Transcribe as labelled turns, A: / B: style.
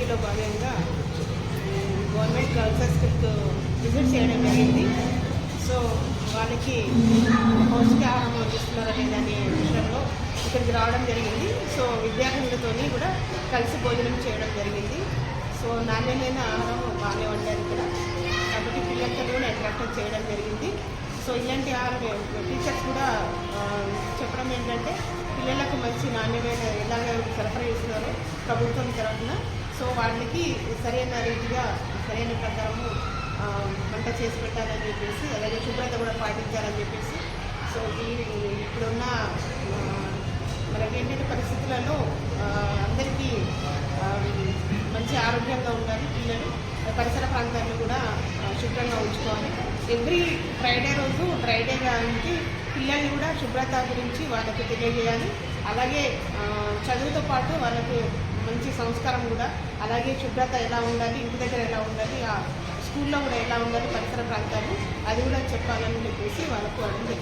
A: యాక్టివిటీలో భాగంగా government girls స్కూల్కి visit చేయడం జరిగింది. సో వాళ్ళకి పౌష్టికాహారం అందిస్తున్నారా లేదనే విషయంలో ఇక్కడికి రావడం జరిగింది. సో విద్యార్థులతో కూడా కలిసి భోజనం చేయడం జరిగింది. సో నాణ్యమైన ఆహారం బాగానే వండారు ఇక్కడ, కాబట్టి పిల్లలతో కూడా ఇంట్రాక్ట్ చేయడం జరిగింది. సో ఇలాంటి ఆహారం టీచర్స్ కూడా చెప్పడం ఏంటంటే పిల్లలకు మంచి నాణ్యమైన ఎలాగ సరఫరా చేస్తున్నారో ప్రభుత్వం తరఫున, సో వాళ్ళకి సరైన రీతిగా సరైన ప్రకారము వంట చేసి పెట్టాలని చెప్పేసి, అలాగే శుభ్రత కూడా పాటించాలని చెప్పేసి. సో ఇప్పుడున్న మనకేంటంటే పరిస్థితులలో అందరికీ మంచి ఆరోగ్యంగా ఉండాలి, పిల్లలు పరిసర ప్రాంతాలను కూడా శుభ్రంగా ఉంచుకోవాలి. ఎవ్రీ ఫ్రైడే రోజు డ్రైడే గానికి పిల్లల్ని కూడా శుభ్రత గురించి వాళ్ళకి తెలియజేయాలి. అలాగే చదువుతో పాటు వాళ్ళకు మంచి సంస్కారం కూడా, అలాగే శుభ్రత ఎలా ఉండాలి, ఇంటి దగ్గర ఎలా ఉండాలి, స్కూల్లో కూడా ఎలా ఉండాలి పరిసర ప్రాంతాలు, అది కూడా చెప్పాలని చెప్పేసి వాళ్ళకు అడిగి